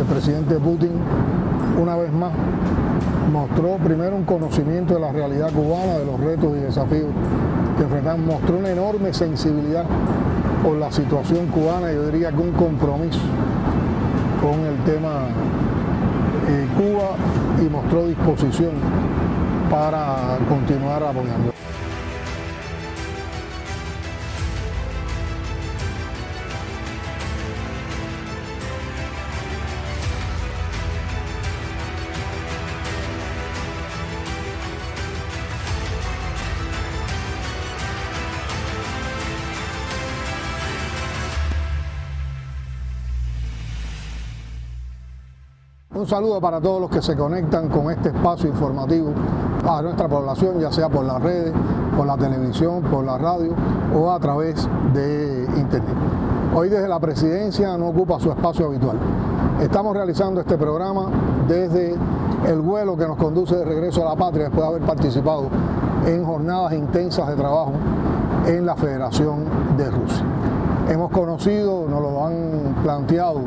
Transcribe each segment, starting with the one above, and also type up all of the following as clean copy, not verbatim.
el presidente Putin, una vez más, mostró primero un conocimiento de la realidad cubana, de los retos y desafíos que enfrentamos, mostró una enorme sensibilidad por la situación cubana, yo diría que un compromiso con el tema Cuba, y mostró disposición para continuar apoyando. Un saludo para todos los que se conectan con este espacio informativo a nuestra población, ya sea por las redes, por la televisión, por la radio o a través de internet. Hoy desde la presidencia no ocupa su espacio habitual. Estamos realizando este programa desde el vuelo que nos conduce de regreso a la patria después de haber participado en jornadas intensas de trabajo en la Federación de Rusia. Hemos conocido, nos lo han planteado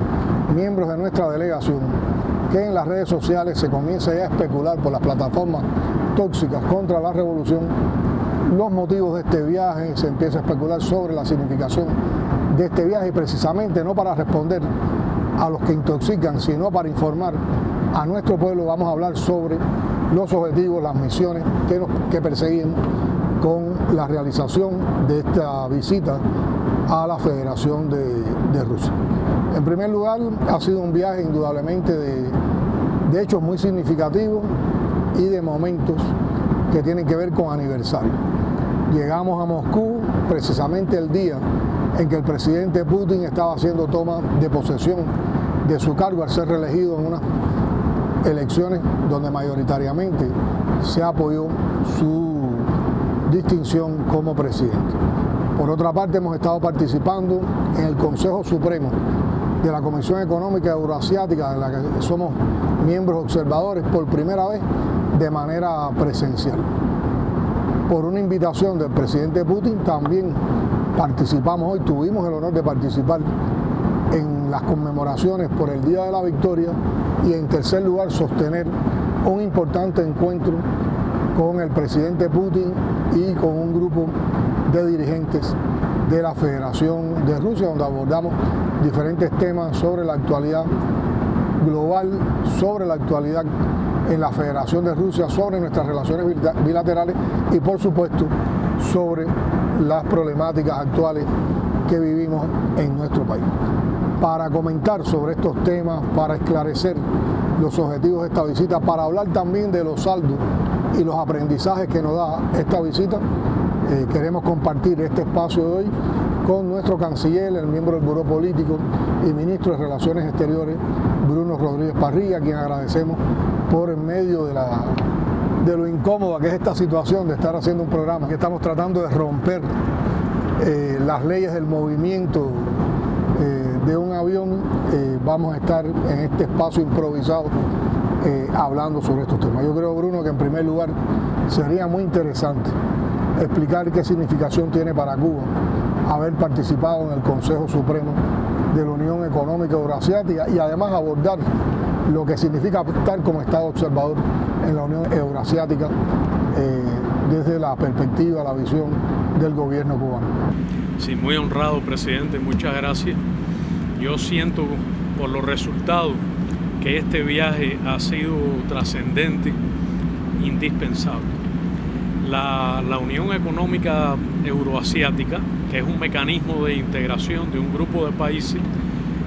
miembros de nuestra delegación, que en las redes sociales se comienza ya a especular por las plataformas tóxicas contra la revolución los motivos de este viaje, se empieza a especular sobre la significación de este viaje, y precisamente no para responder a los que intoxican, sino para informar a nuestro pueblo. Vamos a hablar sobre los objetivos, las misiones que perseguimos con la realización de esta visita a la Federación de Rusia. En primer lugar, ha sido un viaje indudablemente de hechos muy significativos y de momentos que tienen que ver con aniversario. Llegamos a Moscú precisamente el día en que el presidente Putin estaba haciendo toma de posesión de su cargo al ser reelegido en unas elecciones donde mayoritariamente se apoyó su distinción como presidente. Por otra parte, hemos estado participando en el Consejo Supremo de la Comisión Económica Euroasiática, de la que somos miembros observadores por primera vez de manera presencial. Por una invitación del presidente Putin también participamos hoy, tuvimos el honor de participar en las conmemoraciones por el Día de la Victoria, y en tercer lugar sostener un importante encuentro con el presidente Putin y con un grupo de dirigentes de la Federación de Rusia, donde abordamos diferentes temas sobre la actualidad global, sobre la actualidad en la Federación de Rusia, sobre nuestras relaciones bilaterales y, por supuesto, sobre las problemáticas actuales que vivimos en nuestro país. Para comentar sobre estos temas, para esclarecer los objetivos de esta visita, para hablar también de los saldos y los aprendizajes que nos da esta visita, queremos compartir este espacio de hoy con nuestro canciller, el miembro del Buró Político y ministro de Relaciones Exteriores, Bruno Rodríguez Parrilla, a quien agradecemos por en medio de lo incómoda que es esta situación de estar haciendo un programa, que estamos tratando de romper las leyes del movimiento de un avión. Vamos a estar en este espacio improvisado hablando sobre estos temas. Yo creo, Bruno, que en primer lugar sería muy interesante explicar qué significación tiene para Cuba haber participado en el Consejo Supremo de la Unión Económica Euroasiática, y además abordar lo que significa estar como Estado observador en la Unión Euroasiática desde la perspectiva, la visión del gobierno cubano. Sí, muy honrado, presidente, muchas gracias. Yo siento por los resultados que este viaje ha sido trascendente, indispensable. La Unión Económica Euroasiática, que es un mecanismo de integración de un grupo de países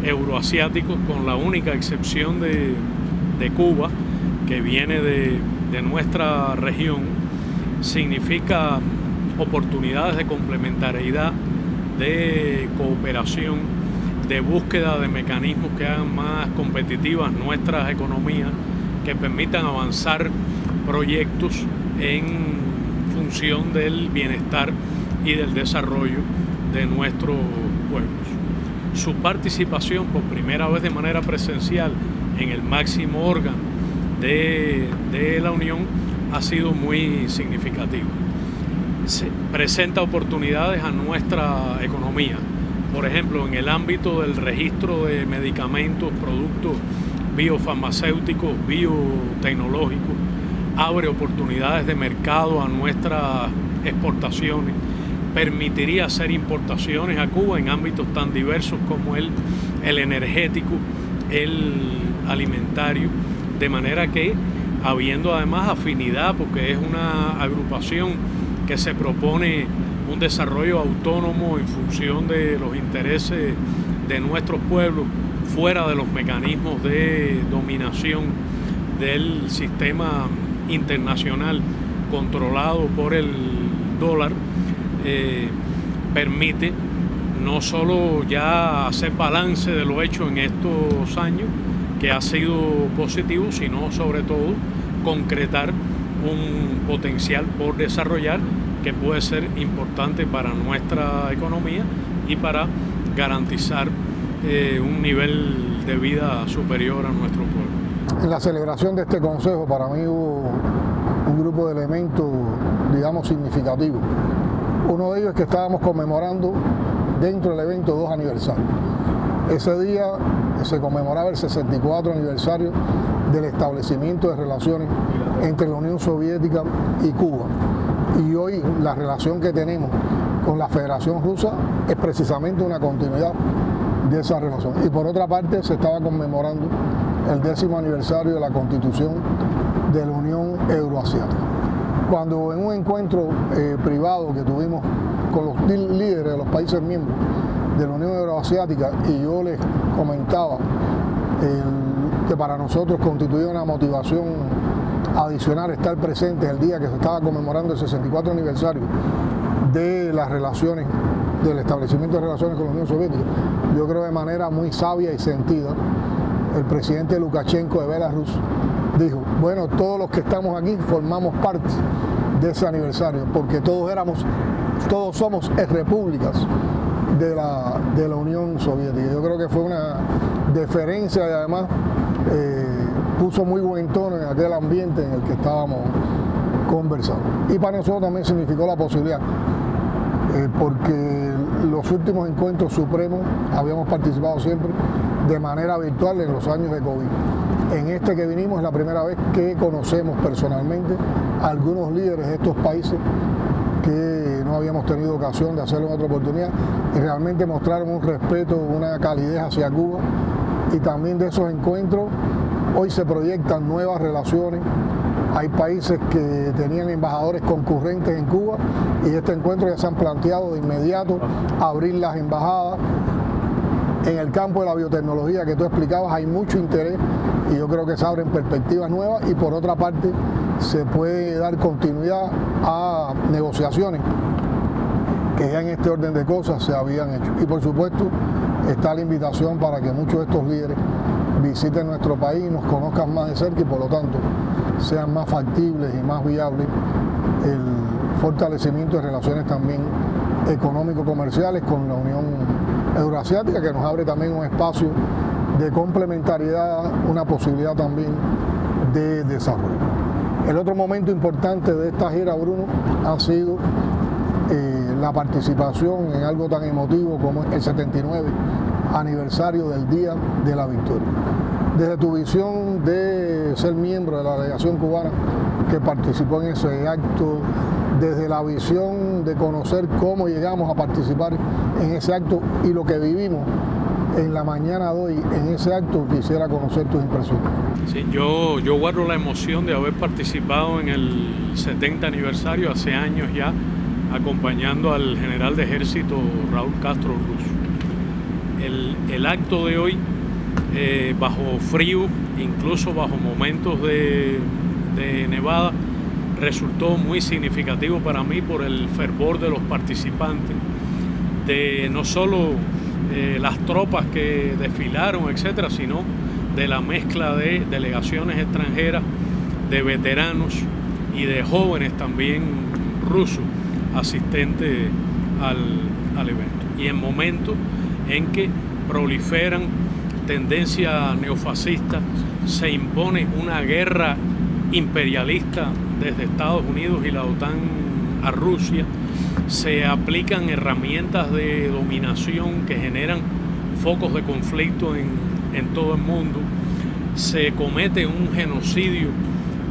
euroasiáticos, con la única excepción de Cuba, que viene de nuestra región, significa oportunidades de complementariedad, de cooperación, de búsqueda de mecanismos que hagan más competitivas nuestras economías, que permitan avanzar proyectos en función del bienestar y del desarrollo de nuestros pueblos. Su participación por primera vez de manera presencial en el máximo órgano de la Unión ha sido muy significativa. Se presenta oportunidades a nuestra economía, por ejemplo, en el ámbito del registro de medicamentos, productos biofarmacéuticos, biotecnológicos, abre oportunidades de mercado a nuestras exportaciones, permitiría hacer importaciones a Cuba en ámbitos tan diversos como el energético, el alimentario, de manera que, habiendo además afinidad, porque es una agrupación que se propone un desarrollo autónomo en función de los intereses de nuestros pueblos, fuera de los mecanismos de dominación del sistema internacional controlado por el dólar, permite no solo ya hacer balance de lo hecho en estos años, que ha sido positivo, sino sobre todo concretar un potencial por desarrollar que puede ser importante para nuestra economía y para garantizar un nivel de vida superior a nuestro pueblo. En la celebración de este consejo, para mí hubo un grupo de elementos, digamos, significativos. Uno de ellos es que estábamos conmemorando dentro del evento 2 aniversarios. Ese día se conmemoraba el 64 aniversario del establecimiento de relaciones entre la Unión Soviética y Cuba. Y hoy la relación que tenemos con la Federación Rusa es precisamente una continuidad de esa relación. Y por otra parte se estaba conmemorando el 10º aniversario de la Constitución de la Unión Euroasiática. Cuando en un encuentro privado que tuvimos con los líderes de los países miembros de la Unión Euroasiática, y yo les comentaba que para nosotros constituía una motivación adicional estar presentes el día que se estaba conmemorando el 64 aniversario de las relaciones, del establecimiento de relaciones con la Unión Soviética, yo creo de manera muy sabia y sentida, el presidente Lukashenko de Belarus dijo, bueno, todos los que estamos aquí formamos parte de ese aniversario, porque todos somos repúblicas de la Unión Soviética. Yo creo que fue una deferencia y además puso muy buen tono en aquel ambiente en el que estábamos conversando. Y para nosotros también significó la posibilidad, porque los últimos encuentros supremos habíamos participado siempre de manera virtual en los años de COVID. En este que vinimos es la primera vez que conocemos personalmente a algunos líderes de estos países que no habíamos tenido ocasión de hacerlo en otra oportunidad, y realmente mostraron un respeto, una calidez hacia Cuba, y también de esos encuentros hoy se proyectan nuevas relaciones. Hay países que tenían embajadores concurrentes en Cuba y este encuentro ya se han planteado de inmediato abrir las embajadas. En el campo de la biotecnología que tú explicabas hay mucho interés y yo creo que se abren perspectivas nuevas, y por otra parte se puede dar continuidad a negociaciones que ya en este orden de cosas se habían hecho. Y por supuesto está la invitación para que muchos de estos líderes visiten nuestro país y nos conozcan más de cerca, y por lo tanto sean más factibles y más viables el fortalecimiento de relaciones también económico-comerciales con la Unión Euroasiática, que nos abre también un espacio de complementariedad, una posibilidad también de desarrollo. El otro momento importante de esta gira, Bruno, ha sido la participación en algo tan emotivo como el 79 aniversario del Día de la Victoria. Desde tu visión de ser miembro de la delegación cubana que participó en ese acto, desde la visión de conocer cómo llegamos a participar en ese acto y lo que vivimos en la mañana de hoy en ese acto, quisiera conocer tus impresiones. Sí, yo guardo la emoción de haber participado en el 70 aniversario hace años ya, acompañando al general de ejército Raúl Castro Ruz. El acto de hoy, bajo frío, incluso bajo momentos de nevada, resultó muy significativo para mí por el fervor de los participantes, de no solo las tropas que desfilaron, etcétera, sino de la mezcla de delegaciones extranjeras, de veteranos y de jóvenes también rusos asistentes al evento. Y en momentos en que proliferan tendencias neofascistas, se impone una guerra imperialista desde Estados Unidos y la OTAN a Rusia, se aplican herramientas de dominación que generan focos de conflicto en todo el mundo, se comete un genocidio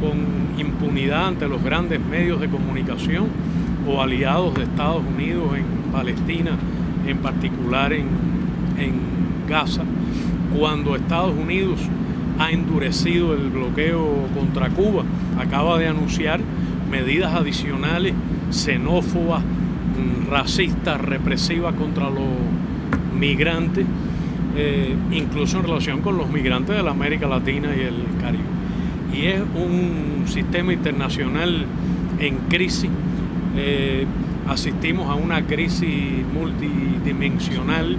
con impunidad ante los grandes medios de comunicación o aliados de Estados Unidos en Palestina, en particular en Gaza, cuando Estados Unidos ha endurecido el bloqueo contra Cuba, acaba de anunciar medidas adicionales xenófobas, racistas, represivas contra los migrantes, incluso en relación con los migrantes de la América Latina y el Caribe. Y es un sistema internacional en crisis. Asistimos a una crisis multidimensional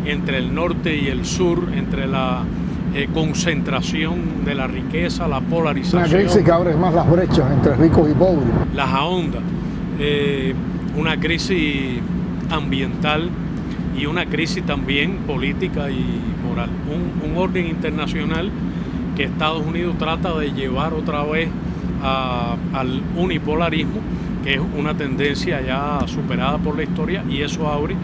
entre el norte y el sur, entre la concentración de la riqueza, la polarización. Una crisis que abre más las brechas entre ricos y pobres. Las ahonda. Una crisis ambiental y una crisis también política y moral. Un orden internacional que Estados Unidos trata de llevar otra vez al unipolarismo, que es una tendencia ya superada por la historia, y eso abre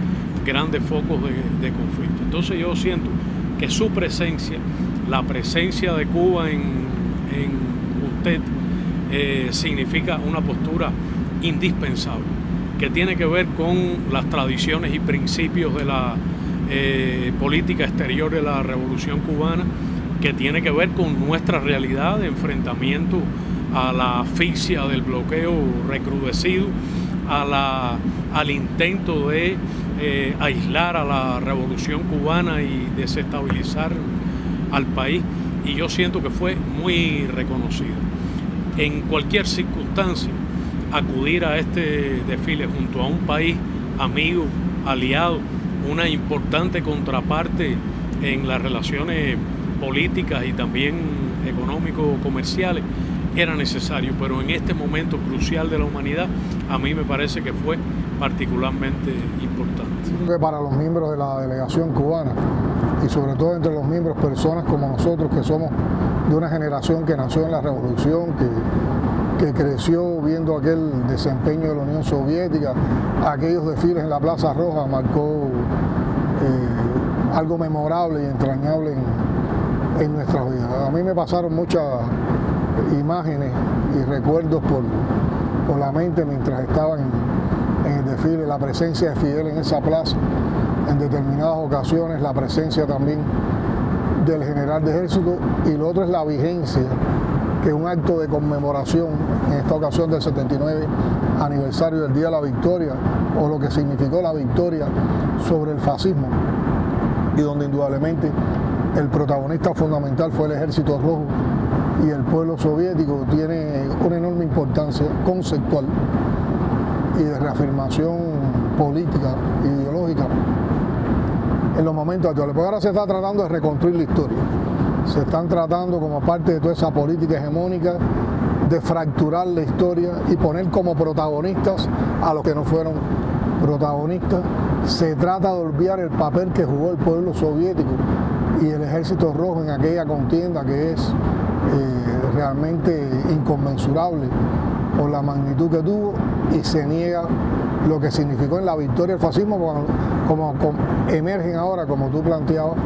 grandes focos de conflicto. Entonces yo siento que su presencia, la presencia de Cuba en usted, significa una postura indispensable, que tiene que ver con las tradiciones y principios de la política exterior de la Revolución Cubana, que tiene que ver con nuestra realidad de enfrentamiento a la asfixia del bloqueo recrudecido, al intento de aislar a la Revolución Cubana y desestabilizar al país, y yo siento que fue muy reconocido. En cualquier circunstancia, acudir a este desfile junto a un país amigo, aliado, una importante contraparte en las relaciones políticas y también económico-comerciales, era necesario, pero en este momento crucial de la humanidad, a mí me parece que fue particularmente importante. Creo que para los miembros de la delegación cubana, y sobre todo entre los miembros, personas como nosotros, que somos de una generación que nació en la revolución, que creció viendo aquel desempeño de la Unión Soviética, aquellos desfiles en la Plaza Roja, marcó algo memorable y entrañable en nuestras vidas. A mí me pasaron muchas imágenes y recuerdos por la mente mientras estaba en el desfile, la presencia de Fidel en esa plaza, en determinadas ocasiones, la presencia también del general de ejército, y lo otro es la vigencia, que es un acto de conmemoración, en esta ocasión del 79 aniversario del Día de la Victoria, o lo que significó la victoria sobre el fascismo, y donde indudablemente el protagonista fundamental fue el Ejército Rojo, y el pueblo soviético tiene una enorme importancia conceptual y de reafirmación política, ideológica, en los momentos actuales. Porque ahora se está tratando de reconstruir la historia. Se están tratando, como parte de toda esa política hegemónica, de fracturar la historia y poner como protagonistas a los que no fueron protagonistas. Se trata de olvidar el papel que jugó el pueblo soviético y el Ejército Rojo en aquella contienda, que es realmente inconmensurable por la magnitud que tuvo, y se niega lo que significó en la victoria del fascismo, como emergen ahora, como tú planteabas,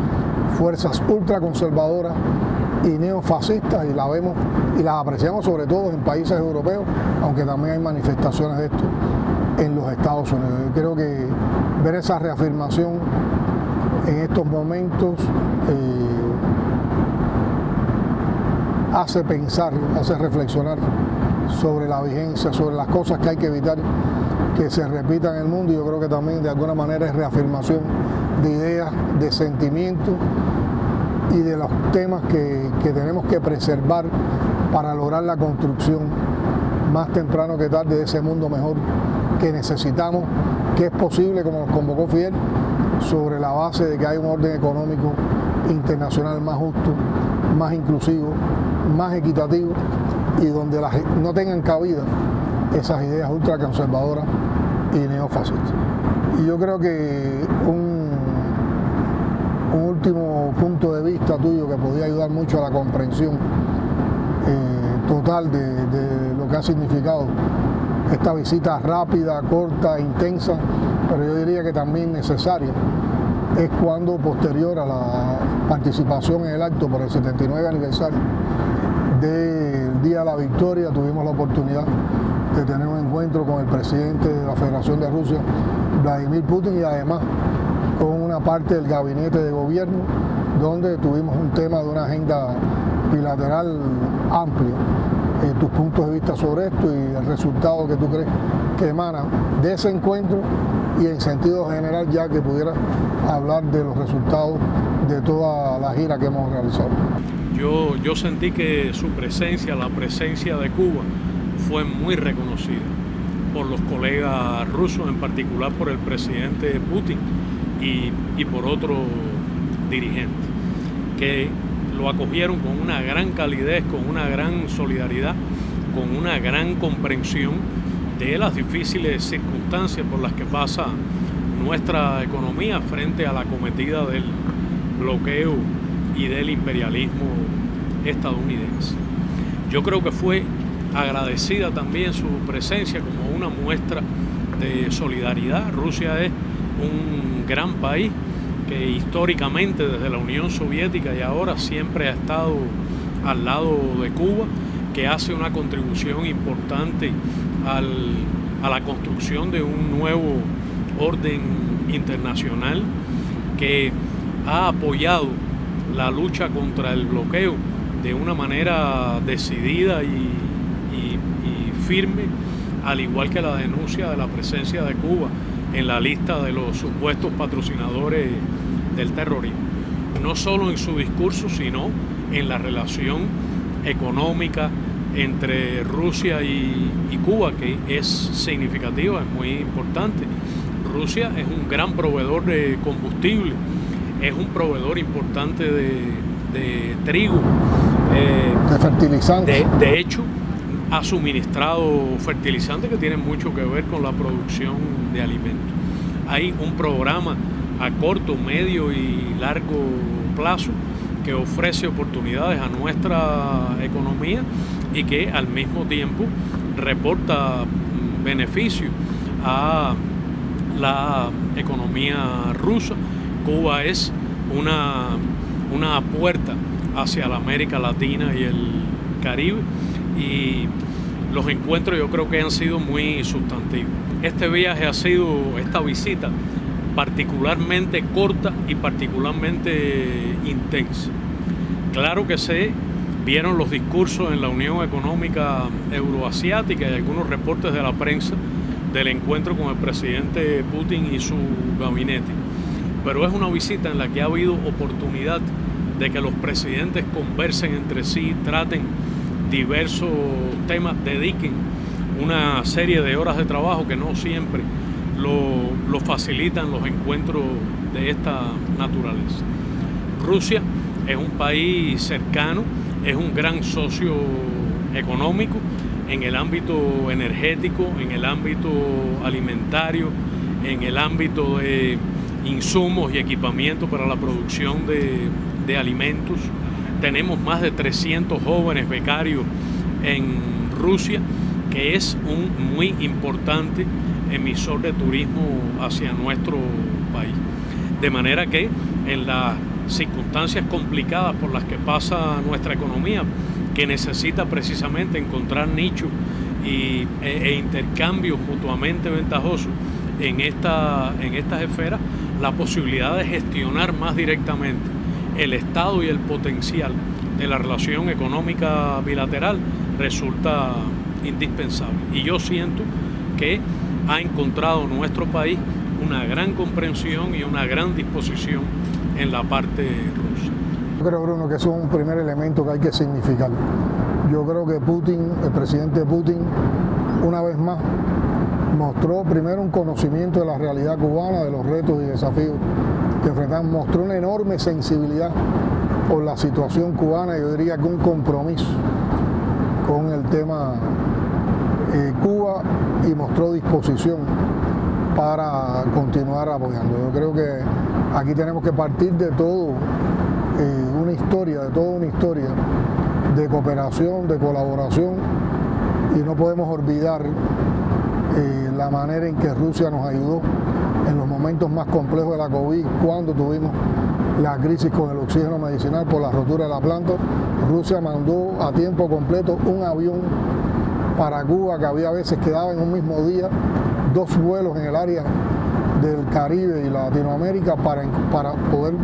fuerzas ultraconservadoras y neofascistas, y la vemos y las apreciamos sobre todo en países europeos, aunque también hay manifestaciones de esto en los Estados Unidos. Yo creo que ver esa reafirmación en estos momentos hace pensar, hace reflexionar sobre la vigencia, sobre las cosas que hay que evitar que se repitan en el mundo, y yo creo que también de alguna manera es reafirmación de ideas, de sentimientos y de los temas que tenemos que preservar para lograr la construcción más temprano que tarde de ese mundo mejor que necesitamos, que es posible, como nos convocó Fidel, sobre la base de que hay un orden económico internacional más justo, más inclusivo, más equitativo, y donde no tengan cabida esas ideas ultraconservadoras y neofascistas. Y yo creo que un último punto de vista tuyo que podía ayudar mucho a la comprensión total de lo que ha significado esta visita rápida, corta, intensa, pero yo diría que también necesaria, es cuando, posterior a la participación en el acto por el 79 aniversario del Día de la Victoria, tuvimos la oportunidad de tener un encuentro con el presidente de la Federación de Rusia, Vladimir Putin, y además con una parte del gabinete de gobierno, donde tuvimos un tema de una agenda bilateral amplio. Tus puntos de vista sobre esto y el resultado que tú crees que emana de ese encuentro, y en sentido general, ya que pudieras hablar de los resultados de toda la gira que hemos realizado. Yo sentí que su presencia, la presencia de Cuba, fue muy reconocida por los colegas rusos, en particular por el presidente Putin y por otros dirigentes, que lo acogieron con una gran calidez, con una gran solidaridad, con una gran comprensión de las difíciles circunstancias por las que pasa nuestra economía frente a la acometida del bloqueo y del imperialismo estadounidense. Yo creo que fue agradecida también su presencia como una muestra de solidaridad. Rusia es un gran país que históricamente, desde la Unión Soviética y ahora, siempre ha estado al lado de Cuba, que hace una contribución importante a la construcción de un nuevo orden internacional, que ha apoyado la lucha contra el bloqueo de una manera decidida y firme, al igual que la denuncia de la presencia de Cuba en la lista de los supuestos patrocinadores del terrorismo, no solo en su discurso, sino en la relación económica entre Rusia y Cuba, que es significativa, es muy importante. Rusia es un gran proveedor de combustible, es un proveedor importante de trigo, de fertilizantes. De hecho, ha suministrado fertilizantes que tienen mucho que ver con la producción de alimentos. Hay un programa a corto, medio y largo plazo que ofrece oportunidades a nuestra economía y que al mismo tiempo reporta beneficios a la economía rusa. Cuba es una puerta hacia la América Latina y el Caribe, y los encuentros yo creo que han sido muy sustantivos. Este viaje esta visita particularmente corta y particularmente intensa. Claro que se vieron los discursos en la Unión Económica Euroasiática y algunos reportes de la prensa del encuentro con el presidente Putin y su gabinete, pero es una visita en la que ha habido oportunidad de que los presidentes conversen entre sí, traten diversos temas, dediquen una serie de horas de trabajo que no siempre lo facilitan los encuentros de esta naturaleza. Rusia es un país cercano, es un gran socio económico en el ámbito energético, en el ámbito alimentario, en el ámbito de insumos y equipamiento para la producción de alimentos. Tenemos más de 300 jóvenes becarios en Rusia, que es un muy importante emisor de turismo hacia nuestro país. De manera que en las circunstancias complicadas por las que pasa nuestra economía, que necesita precisamente encontrar nichos e intercambios mutuamente ventajosos en estas esferas, la posibilidad de gestionar más directamente el estado y el potencial de la relación económica bilateral resulta indispensable. Y yo siento que ha encontrado nuestro país una gran comprensión y una gran disposición en la parte rusa. Yo creo, Bruno, que eso es un primer elemento que hay que significar. Yo creo que Putin, el presidente Putin, una vez más mostró primero un conocimiento de la realidad cubana, de los retos y desafíos que enfrentamos, mostró una enorme sensibilidad por la situación cubana, yo diría que un compromiso con el tema Cuba, y mostró disposición para continuar apoyando. Yo creo que aquí tenemos que partir de toda una historia de cooperación, de colaboración, y no podemos olvidar la manera en que Rusia nos ayudó en los momentos más complejos de la COVID, cuando tuvimos la crisis con el oxígeno medicinal por la rotura de la planta. Rusia mandó a tiempo completo un avión para Cuba, que había veces quedaba en un mismo día 2 vuelos en el área del Caribe y Latinoamérica para poder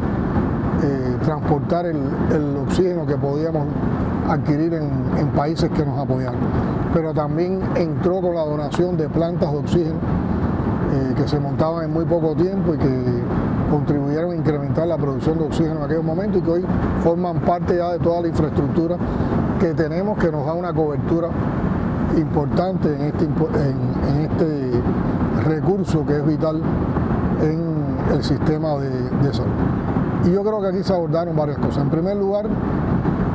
transportar el oxígeno que podíamos adquirir en países que nos apoyaron. Pero también entró con la donación de plantas de oxígeno que se montaban en muy poco tiempo y que contribuyeron a incrementar la producción de oxígeno en aquel momento y que hoy forman parte ya de toda la infraestructura que tenemos, que nos da una cobertura importante en este recurso que es vital en el sistema de salud. Y yo creo que aquí se abordaron varias cosas. En primer lugar,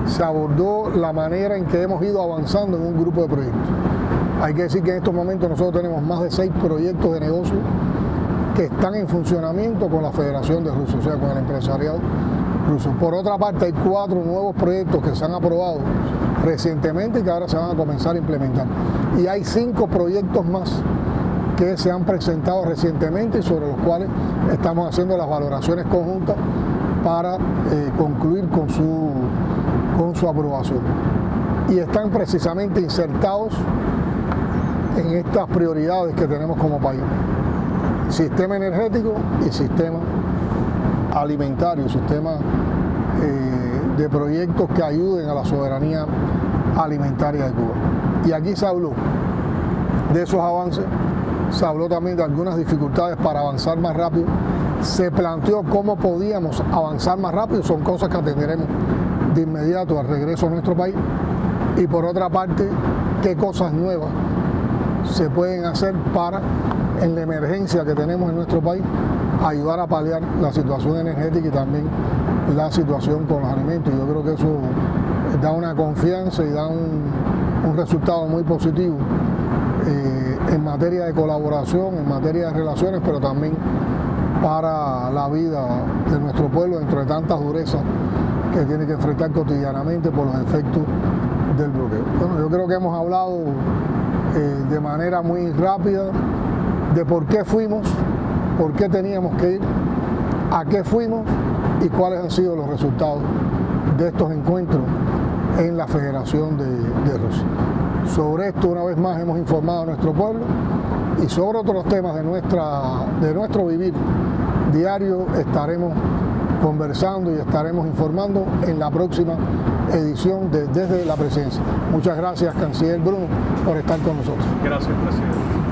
se abordó la manera en que hemos ido avanzando en un grupo de proyectos. Hay que decir que en estos momentos nosotros tenemos más de 6 proyectos de negocio que están en funcionamiento con la Federación de Rusia, o sea, con el empresariado ruso. Por otra parte, hay 4 nuevos proyectos que se han aprobado recientemente y que ahora se van a comenzar a implementar. Y hay 5 proyectos más que se han presentado recientemente y sobre los cuales estamos haciendo las valoraciones conjuntas para concluir con su aprobación. Y están precisamente insertados en estas prioridades que tenemos como país: sistema energético y sistema alimentario, sistema de proyectos que ayuden a la soberanía alimentaria de Cuba. Y aquí se habló de esos avances, se habló también de algunas dificultades para avanzar más rápido, se planteó cómo podíamos avanzar más rápido, son cosas que atenderemos de inmediato al regreso a nuestro país, y por otra parte, qué cosas nuevas se pueden hacer para, en la emergencia que tenemos en nuestro país, ayudar a paliar la situación energética y también la situación con los alimentos. Yo creo que eso da una confianza y da un resultado muy positivo en materia de colaboración, en materia de relaciones, pero también para la vida de nuestro pueblo dentro de tantas durezas que tiene que enfrentar cotidianamente por los efectos del bloqueo. Bueno, yo creo que hemos hablado de manera muy rápida de por qué fuimos, por qué teníamos que ir, a qué fuimos y cuáles han sido los resultados de estos encuentros en la Federación de Rusia. Sobre esto, una vez más, hemos informado a nuestro pueblo, y sobre otros temas de nuestro vivir diario estaremos conversando y estaremos informando en la próxima edición de Desde la Presidencia. Muchas gracias, Canciller Bruno, por estar con nosotros. Gracias, presidente.